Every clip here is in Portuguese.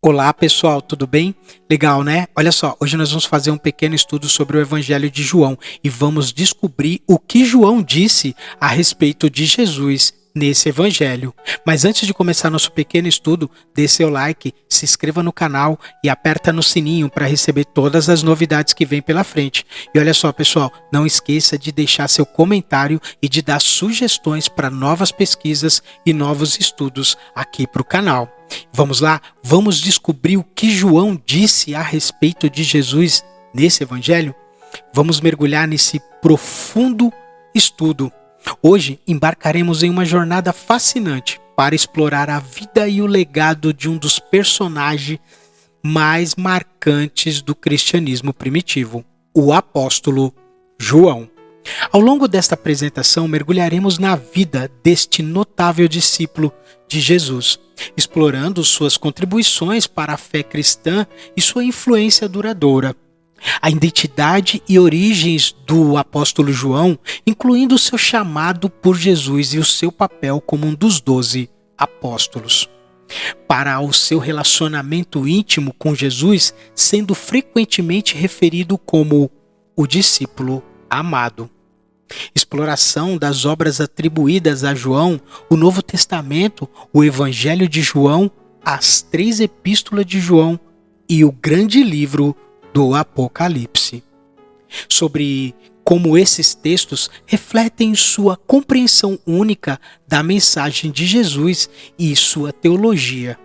Olá pessoal, tudo bem? Legal, né? Olha só, hoje nós vamos fazer um pequeno estudo sobre o Evangelho de João e vamos descobrir o que João disse a respeito de Jesus nesse Evangelho. Mas antes de começar nosso pequeno estudo, dê seu like, se inscreva no canal e aperta no sininho para receber todas as novidades que vêm pela frente. E olha só pessoal, não esqueça de deixar seu comentário e de dar sugestões para novas pesquisas e novos estudos aqui para o canal. Vamos lá? Vamos descobrir o que João disse a respeito de Jesus nesse Evangelho? Vamos mergulhar nesse profundo estudo. Hoje embarcaremos em uma jornada fascinante para explorar a vida e o legado de um dos personagens mais marcantes do cristianismo primitivo, o apóstolo João. Ao longo desta apresentação, mergulharemos na vida deste notável discípulo de Jesus, explorando suas contribuições para a fé cristã e sua influência duradoura. A identidade e origens do apóstolo João, incluindo o seu chamado por Jesus e o seu papel como um dos 12 apóstolos. Para o seu relacionamento íntimo com Jesus, sendo frequentemente referido como o discípulo amado. Exploração das obras atribuídas a João, o Novo Testamento, o Evangelho de João, as 3 epístolas de João e o grande livro do Apocalipse. Sobre como esses textos refletem sua compreensão única da mensagem de Jesus e sua teologia.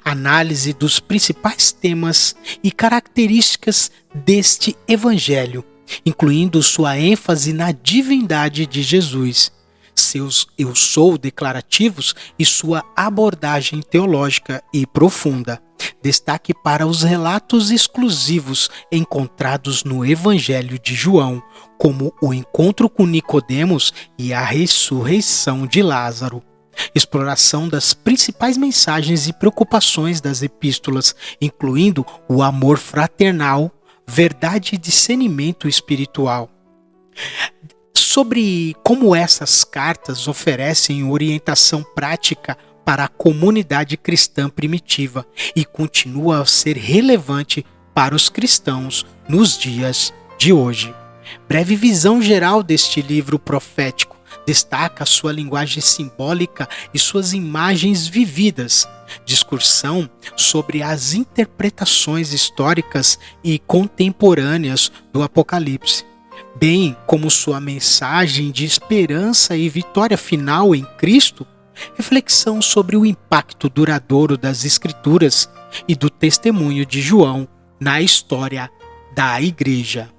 Análise dos principais temas e características deste Evangelho, incluindo sua ênfase na divindade de Jesus, seus eu sou declarativos e sua abordagem teológica e profunda. Destaque para os relatos exclusivos encontrados no Evangelho de João, como o encontro com Nicodemos e a ressurreição de Lázaro. Exploração das principais mensagens e preocupações das epístolas, incluindo o amor fraternal, verdade e discernimento espiritual. Sobre como essas cartas oferecem orientação prática para a comunidade cristã primitiva e continua a ser relevante para os cristãos nos dias de hoje. Breve visão geral deste livro profético destaca sua linguagem simbólica e suas imagens vividas. Discussão sobre as interpretações históricas e contemporâneas do Apocalipse, bem como sua mensagem de esperança e vitória final em Cristo. Reflexão sobre o impacto duradouro das Escrituras e do testemunho de João na história da Igreja.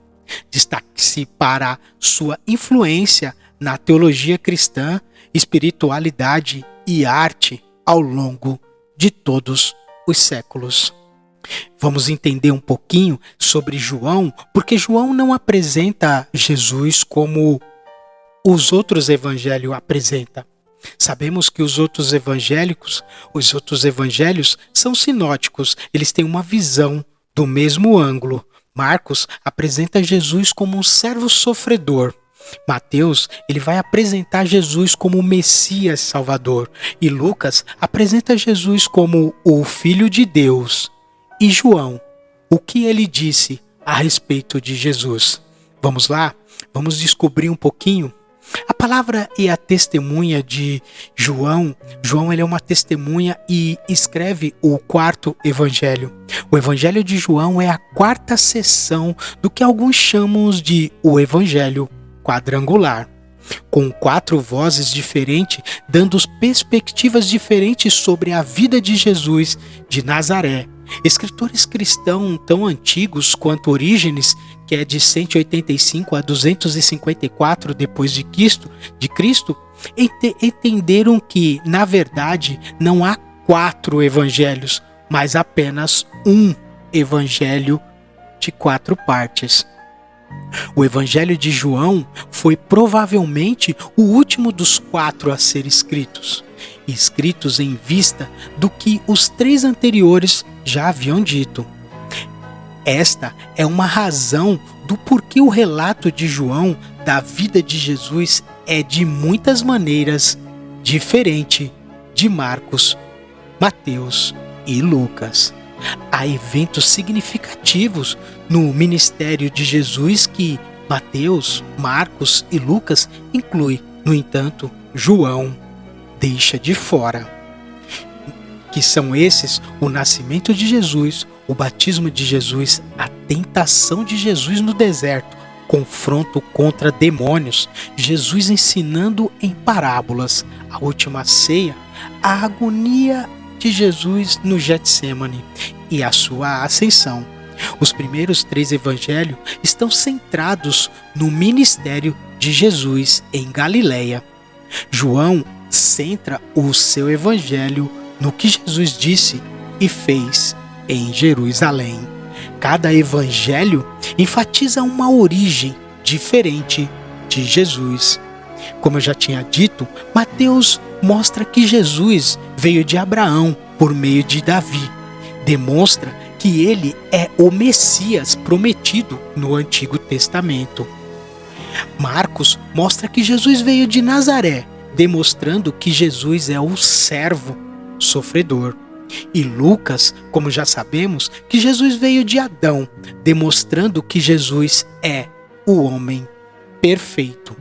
Destaque-se para sua influência na teologia cristã, espiritualidade e arte ao longo de todos os séculos. Vamos entender um pouquinho sobre João, porque João não apresenta Jesus como os outros evangelhos apresentam. Sabemos que os outros evangelhos são sinóticos, eles têm uma visão do mesmo ângulo. Marcos apresenta Jesus como um servo sofredor. Mateus, ele vai apresentar Jesus como o Messias Salvador. E Lucas apresenta Jesus como o Filho de Deus. E João, o que ele disse a respeito de Jesus? Vamos lá? Vamos descobrir um pouquinho? A palavra e a testemunha de João. João ele é uma testemunha e escreve o 4º evangelho. O Evangelho de João é a 4ª seção do que alguns chamam de o Evangelho quadrangular, com 4 vozes diferentes, dando perspectivas diferentes sobre a vida de Jesus de Nazaré. Escritores cristãos tão antigos quanto Orígenes, que é de 185 a 254 depois de Cristo, entenderam que, na verdade, não há 4 evangelhos, mas apenas um evangelho de 4 partes. O Evangelho de João foi provavelmente o último dos 4 a ser escritos em vista do que os 3 anteriores já haviam dito. Esta é uma razão do porquê o relato de João da vida de Jesus é de muitas maneiras diferente de Marcos, Mateus e Lucas. há eventos significativos no ministério de Jesus que Mateus, Marcos e Lucas incluem. No entanto, João deixa de fora. Que são esses: o nascimento de Jesus, o batismo de Jesus, a tentação de Jesus no deserto, confronto contra demônios, Jesus ensinando em parábolas, a última ceia, a agonia de Jesus no Getsêmani e a sua ascensão. Os primeiros 3 evangelhos estão centrados no ministério de Jesus em Galileia. João centra o seu evangelho no que Jesus disse e fez em Jerusalém. Cada evangelho enfatiza uma origem diferente de Jesus. Como eu já tinha dito, Mateus mostra que Jesus veio de Abraão por meio de Davi. Demonstra que ele é o Messias prometido no Antigo Testamento. Marcos mostra que Jesus veio de Nazaré, demonstrando que Jesus é o servo sofredor. E Lucas, como já sabemos, que Jesus veio de Adão, demonstrando que Jesus é o homem perfeito.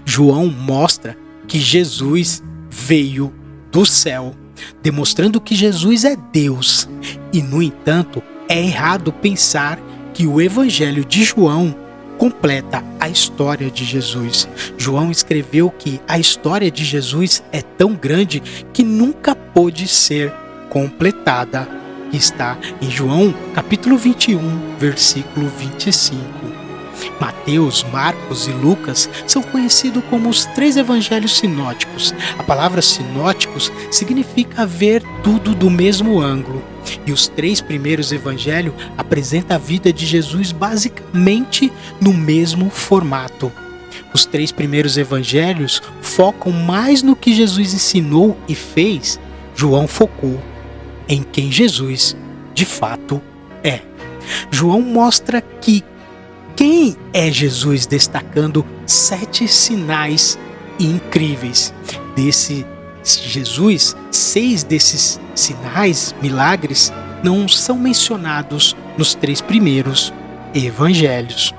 João mostra que Jesus veio do céu, demonstrando que Jesus é Deus. E, no entanto, é errado pensar que o Evangelho de João completa a história de Jesus. João escreveu que a história de Jesus é tão grande que nunca pôde ser completada. Está em João capítulo 21, versículo 25. Mateus, Marcos e Lucas são conhecidos como os 3 evangelhos sinóticos. A palavra sinóticos significa ver tudo do mesmo ângulo. E os 3 primeiros evangelhos apresentam a vida de Jesus basicamente no mesmo formato. Os 3 primeiros evangelhos focam mais no que Jesus ensinou e fez. João focou em quem Jesus de fato é. João mostra que quem é Jesus, destacando 7 sinais incríveis. Desse Jesus, 6 desses sinais, milagres, não são mencionados nos 3 primeiros evangelhos.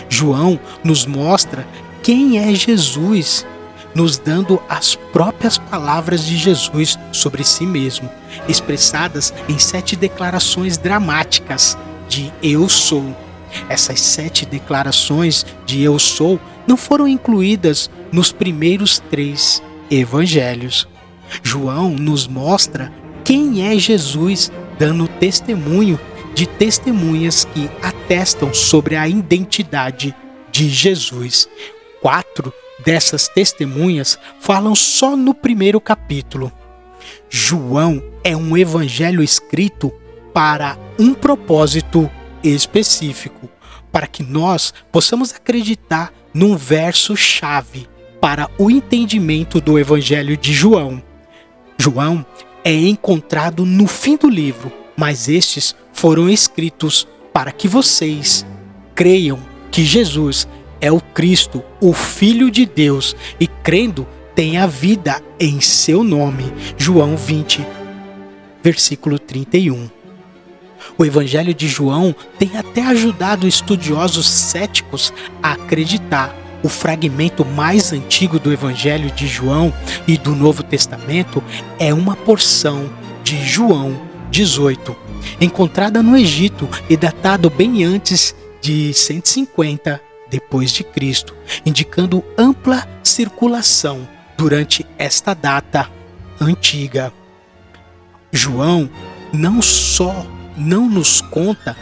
João nos mostra quem é Jesus, nos dando as próprias palavras de Jesus sobre si mesmo, expressadas em 7 declarações dramáticas de eu sou. Essas 7 declarações de eu sou não foram incluídas nos primeiros 3 evangelhos. João nos mostra quem é Jesus, dando testemunho de testemunhas que atestam sobre a identidade de Jesus. 4 dessas testemunhas falam só no primeiro capítulo. João é um evangelho escrito para um propósito específico, para que nós possamos acreditar num verso-chave para o entendimento do Evangelho de João. João é encontrado no fim do livro, mas estes foram escritos para que vocês creiam que Jesus é o Cristo, o Filho de Deus, e crendo tenha vida em seu nome. João 20, versículo 31. O Evangelho de João tem até ajudado estudiosos céticos a acreditar. O fragmento mais antigo do Evangelho de João e do Novo Testamento é uma porção de João 18, encontrada no Egito e datado bem antes de 150 depois de Cristo, indicando ampla circulação durante esta data antiga. João não só não nos conta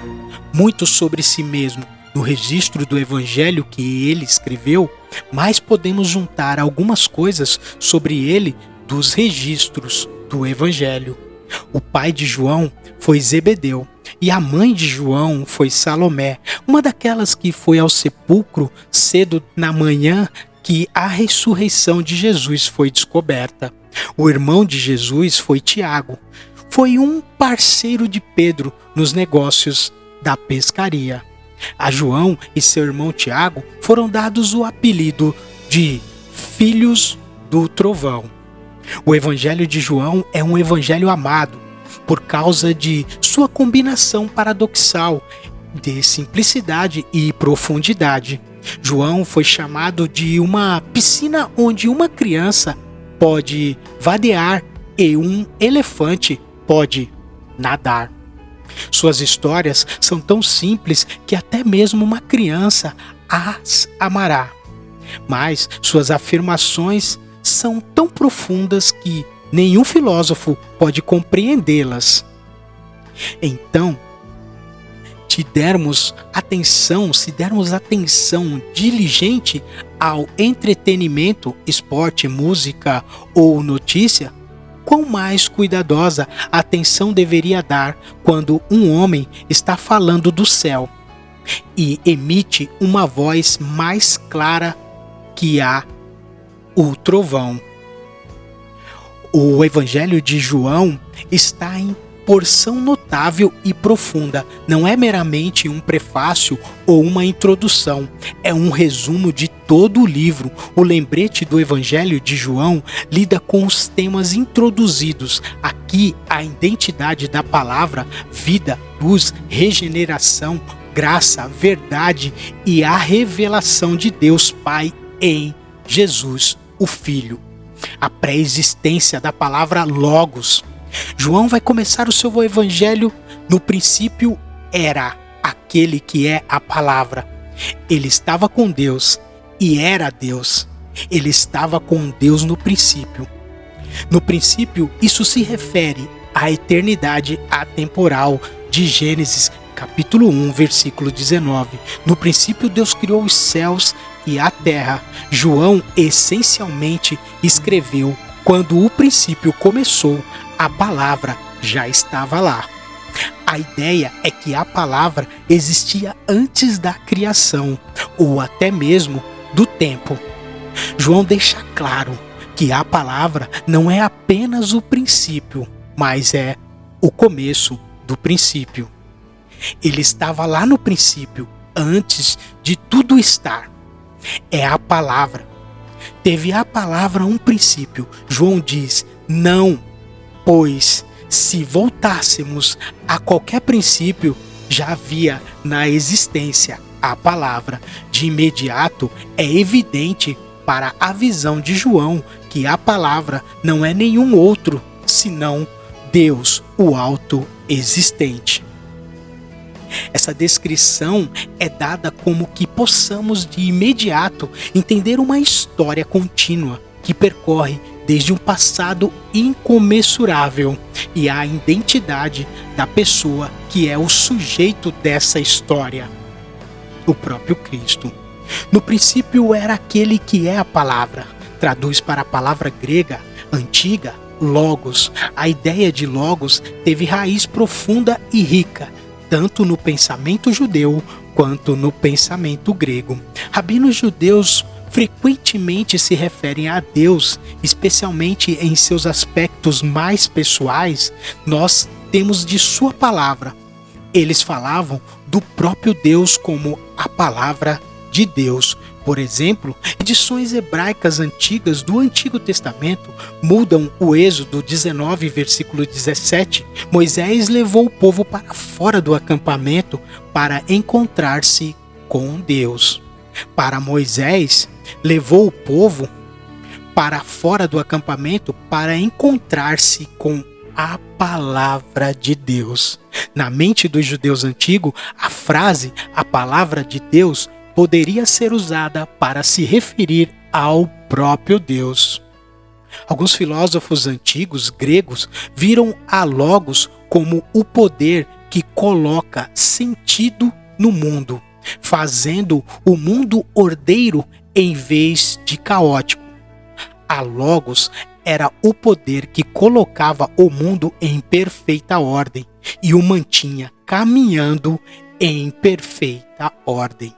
muito sobre si mesmo no registro do evangelho que ele escreveu, mas podemos juntar algumas coisas sobre ele dos registros do evangelho. O pai de João foi Zebedeu e a mãe de João foi Salomé, uma daquelas que foi ao sepulcro cedo na manhã que a ressurreição de Jesus foi descoberta. O irmão de Jesus foi Tiago. Foi um parceiro de Pedro nos negócios da pescaria. A João e seu irmão Tiago foram dados o apelido de Filhos do Trovão. O Evangelho de João é um evangelho amado. por causa de sua combinação paradoxal de simplicidade e profundidade. João foi chamado de uma piscina onde uma criança pode vadear e um elefante pode nadar. Suas histórias são tão simples que até mesmo uma criança as amará. Mas suas afirmações são tão profundas que nenhum filósofo pode compreendê-las. Então, se dermos atenção diligente ao entretenimento, esporte, música ou notícia, quão mais cuidadosa atenção deveria dar quando um homem está falando do céu e emite uma voz mais clara que o trovão. O Evangelho de João está em porção notável e profunda. Não é meramente um prefácio ou uma introdução, é um resumo de todo o livro. O lembrete do Evangelho de João lida com os temas introduzidos. Aqui, a identidade da palavra, vida, luz, regeneração, graça, verdade e a revelação de Deus Pai em Jesus, o Filho. A pré-existência da palavra Logos. João vai começar o seu evangelho: no princípio era aquele que é a palavra. Ele estava com Deus e era Deus. Ele estava com Deus no princípio. No princípio, isso se refere à eternidade atemporal de Gênesis, capítulo 1, versículo 19. No princípio, Deus criou os céus e a terra. João essencialmente escreveu quando o princípio começou. A palavra já estava lá. A ideia é que a palavra existia antes da criação, ou até mesmo do tempo. João deixa claro que a palavra não é apenas o princípio, mas é o começo do princípio. Ele estava lá no princípio, antes de tudo estar. É a palavra. Teve a palavra um princípio. João diz: não, pois se voltássemos a qualquer princípio, já havia na existência a palavra. De imediato é evidente para a visão de João que a palavra não é nenhum outro senão Deus, o autoexistente. Essa descrição é dada como que possamos de imediato entender uma história contínua que percorre desde um passado incomensurável e a identidade da pessoa que é o sujeito dessa história, o próprio Cristo. No princípio era aquele que é a palavra. Traduz para a palavra grega antiga, logos. A ideia de logos teve raiz profunda e rica, tanto no pensamento judeu quanto no pensamento grego. Rabinos judeus frequentemente se referem a Deus, especialmente em seus aspectos mais pessoais. Nós temos de sua palavra. Eles falavam do próprio Deus como a palavra de Deus. Por exemplo, edições hebraicas antigas do Antigo Testamento mudam o Êxodo 19, versículo 17. Moisés levou o povo para fora do acampamento para encontrar-se com Deus. Para Moisés, levou o povo para fora do acampamento para encontrar-se com a palavra de Deus. Na mente dos judeus antigos, a frase "a palavra de Deus" poderia ser usada para se referir ao próprio Deus. Alguns filósofos antigos gregos viram a Logos como o poder que coloca sentido no mundo, fazendo o mundo ordeiro em vez de caótico. A Logos era o poder que colocava o mundo em perfeita ordem e o mantinha caminhando em perfeita ordem.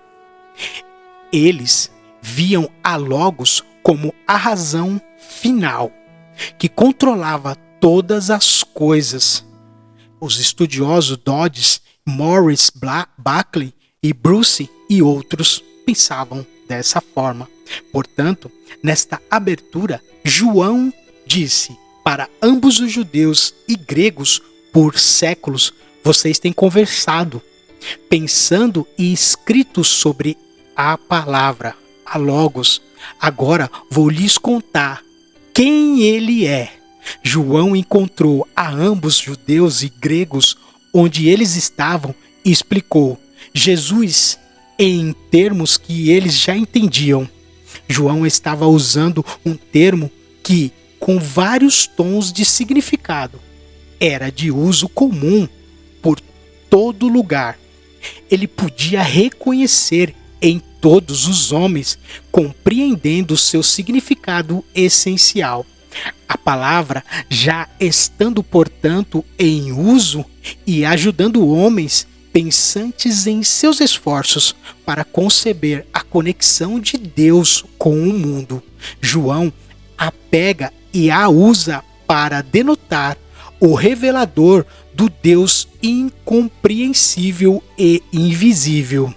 Eles viam a Logos como a razão final, que controlava todas as coisas. Os estudiosos Dodds, Morris, Buckley e Bruce e outros pensavam dessa forma. Portanto, nesta abertura, João disse para ambos os judeus e gregos Por séculos vocês têm conversado, pensando e escrito sobre a palavra, a Logos. Agora vou lhes contar quem ele é. João encontrou a ambos judeus e gregos onde eles estavam e explicou Jesus em termos que eles já entendiam. João estava usando um termo que, com vários tons de significado, era de uso comum por todo lugar. Ele podia reconhecer em todos os homens, compreendendo seu significado essencial. A palavra, já estando, portanto, em uso e ajudando homens pensantes em seus esforços para conceber a conexão de Deus com o mundo, João a pega e a usa para denotar o revelador do Deus incompreensível e invisível.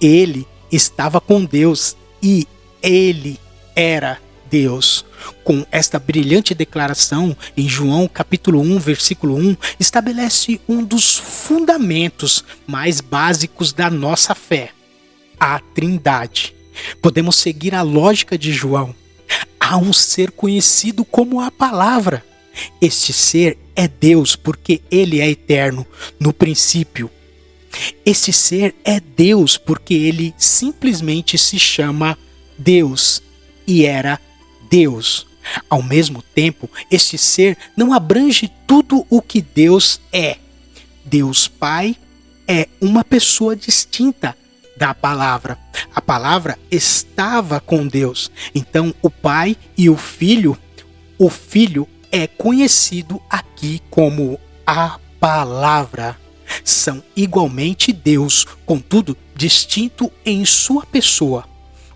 Ele estava com Deus e ele era Deus. Com esta brilhante declaração, em João capítulo 1, versículo 1, estabelece um dos fundamentos mais básicos da nossa fé, a Trindade. Podemos seguir a lógica de João. Há um ser conhecido como a Palavra. Este ser é Deus porque ele é eterno, no princípio. Este ser é Deus porque ele simplesmente se chama Deus e era Deus. Ao mesmo tempo, este ser não abrange tudo o que Deus é. Deus Pai é uma pessoa distinta da Palavra. A Palavra estava com Deus. Então, o Pai e o Filho é conhecido aqui como a Palavra. São igualmente Deus, contudo distinto em sua pessoa.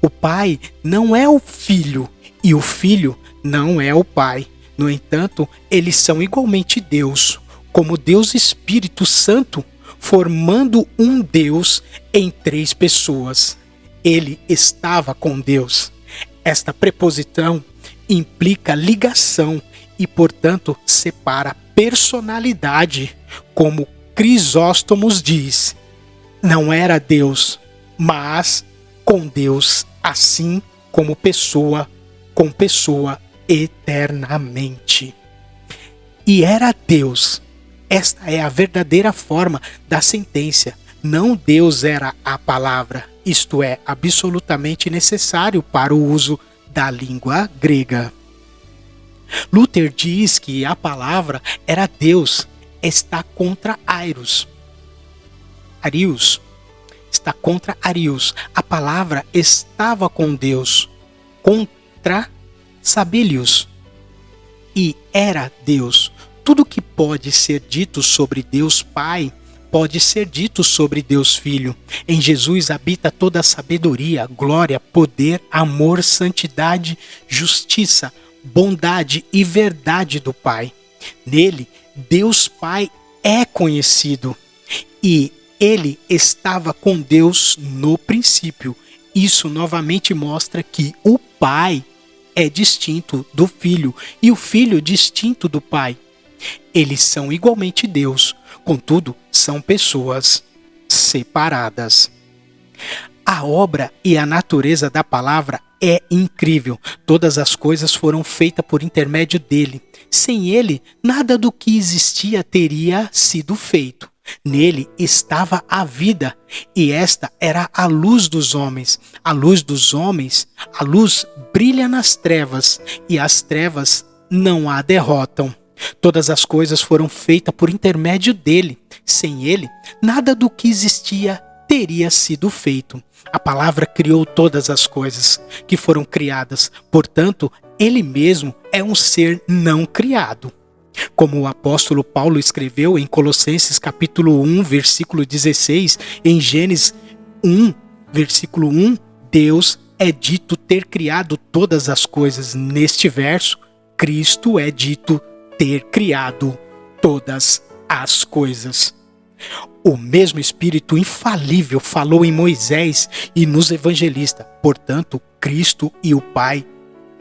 O Pai não é o Filho e o Filho não é o Pai. No entanto, eles são igualmente Deus, como Deus Espírito Santo, formando um Deus em três pessoas. Ele estava com Deus. Esta preposição implica ligação e, portanto, separa personalidade, como Crisóstomos diz. Não era Deus, mas com Deus, assim como pessoa com pessoa eternamente. E era Deus. Esta é a verdadeira forma da sentença. Não Deus era a palavra, isto é, absolutamente necessário para o uso da língua grega. Luther diz que a palavra era Deus, está contra Arius. Está contra Arius. A palavra estava com Deus, contra Sabelius, e era Deus. Tudo que pode ser dito sobre Deus Pai pode ser dito sobre Deus Filho. Em Jesus habita toda a sabedoria, glória, poder, amor, santidade, justiça, bondade e verdade do Pai. Nele, Deus Pai é conhecido e ele estava com Deus no princípio. Isso novamente mostra que o Pai é distinto do Filho e o Filho distinto do Pai. Eles são igualmente Deus, contudo, são pessoas separadas. A obra e a natureza da palavra é incrível. Todas as coisas foram feitas por intermédio dele. Sem ele, nada do que existia teria sido feito. Nele estava a vida, e esta era a luz dos homens. A luz dos homens, a luz brilha nas trevas, e as trevas não a derrotam. Todas as coisas foram feitas por intermédio dele. Sem ele, nada do que existia teria sido feito. A palavra criou todas as coisas que foram criadas. Portanto, ele mesmo é um ser não criado. Como o apóstolo Paulo escreveu em Colossenses capítulo 1, versículo 16, em Gênesis 1, versículo 1, Deus é dito ter criado todas as coisas. Neste verso, Cristo é dito ter criado todas as coisas. O mesmo Espírito infalível falou em Moisés e nos evangelistas. Portanto, Cristo e o Pai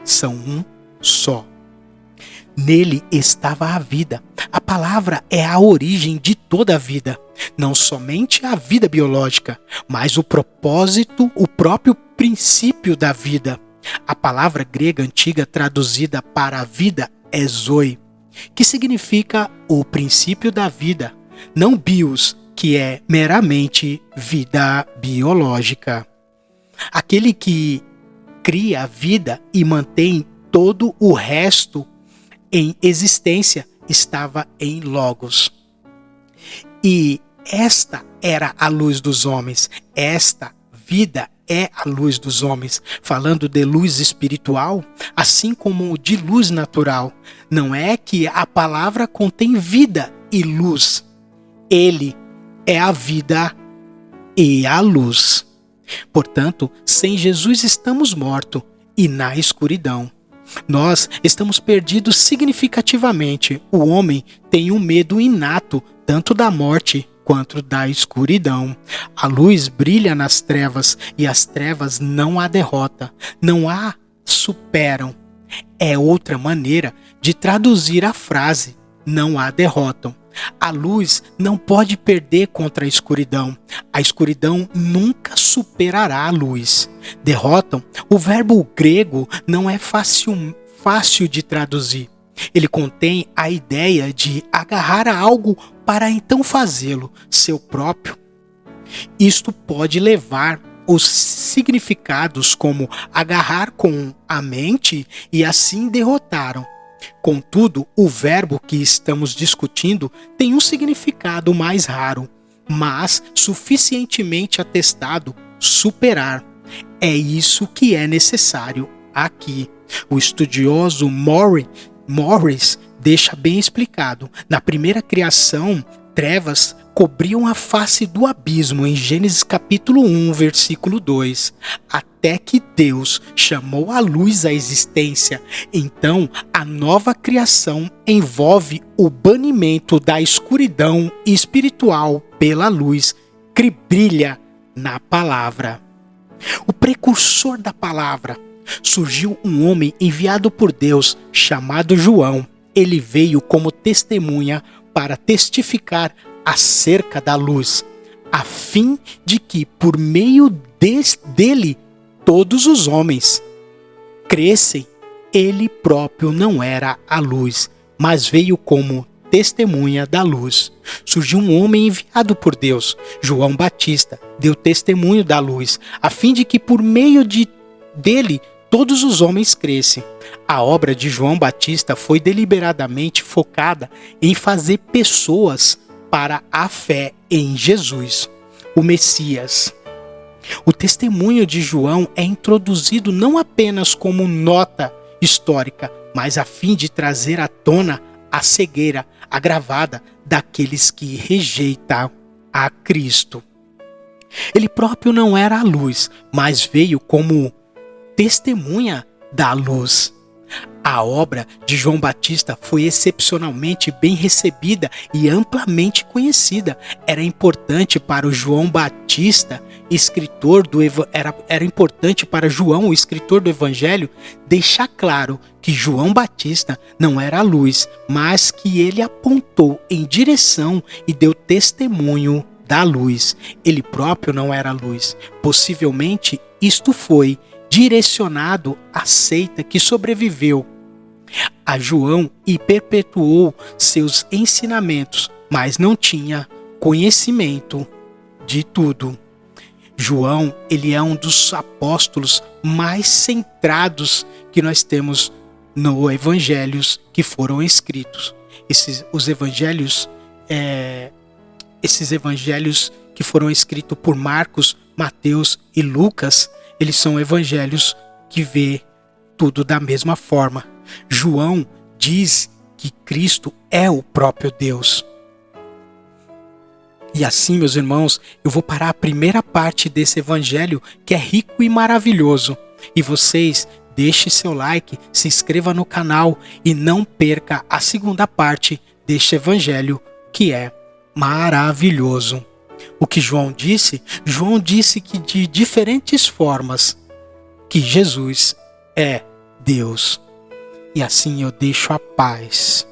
são um só. Nele estava a vida. A palavra é a origem de toda a vida. Não somente a vida biológica, mas o propósito, o próprio princípio da vida. A palavra grega antiga traduzida para a vida é zoe, que significa o princípio da vida, não bios, que é meramente vida biológica. Aquele que cria a vida e mantém todo o resto em existência estava em Logos. E esta era a luz dos homens. Esta vida é a luz dos homens. Falando de luz espiritual, assim como de luz natural. Não é que a palavra contém vida e luz. Ele é a vida e a luz. Portanto, sem Jesus estamos mortos e na escuridão. Nós estamos perdidos significativamente. O homem tem um medo inato, tanto da morte quanto da escuridão. A luz brilha nas trevas e as trevas não a derrotam, não a superam. É outra maneira de traduzir a frase, não a derrotam. A luz não pode perder contra a escuridão. A escuridão nunca superará a luz. Derrotam, o verbo grego não é fácil de traduzir. Ele contém a ideia de agarrar a algo para então fazê-lo seu próprio. Isto pode levar os significados como agarrar com a mente e assim derrotaram. Contudo, o verbo que estamos discutindo tem um significado mais raro, mas suficientemente atestado: superar. É isso que é necessário aqui. O estudioso Morris deixa bem explicado. Na primeira criação, trevas cobriam a face do abismo em Gênesis capítulo 1, versículo 2, até que Deus chamou a luz à existência. Então, a nova criação envolve o banimento da escuridão espiritual pela luz que brilha na palavra. O precursor da palavra. Surgiu um homem enviado por Deus chamado João. Ele veio como testemunha para testificar acerca da luz, a fim de que por meio dele todos os homens crescem. Ele próprio não era a luz, mas veio como testemunha da luz. Surgiu um homem enviado por Deus, João Batista, deu testemunho da luz, a fim de que por meio dele todos os homens crescem. A obra de João Batista foi deliberadamente focada em fazer pessoas para a fé em Jesus, o Messias. O testemunho de João é introduzido não apenas como nota histórica, mas a fim de trazer à tona a cegueira agravada daqueles que rejeitam a Cristo. Ele próprio não era a luz, mas veio como testemunha da luz. A obra de João Batista foi excepcionalmente bem recebida e amplamente conhecida. Era importante para o João Batista, era importante para João, o escritor do Evangelho, deixar claro que João Batista não era a luz, mas que ele apontou em direção e deu testemunho da luz. Ele próprio não era a luz. Possivelmente isto foi direcionado à seita que sobreviveu a João e perpetuou seus ensinamentos, mas não tinha conhecimento de tudo. João, ele é um dos apóstolos mais centrados que nós temos nos evangelhos que foram escritos. Esses evangelhos que foram escritos por Marcos, Mateus e Lucas, eles são evangelhos que vê tudo da mesma forma. João diz que Cristo é o próprio Deus. E assim, meus irmãos, eu vou parar a primeira parte desse evangelho, que é rico e maravilhoso. E vocês, deixem seu like, se inscreva no canal e não perca a segunda parte deste evangelho, que é maravilhoso. O que João disse? João disse que de diferentes formas que Jesus é Deus. e assim eu deixo a paz.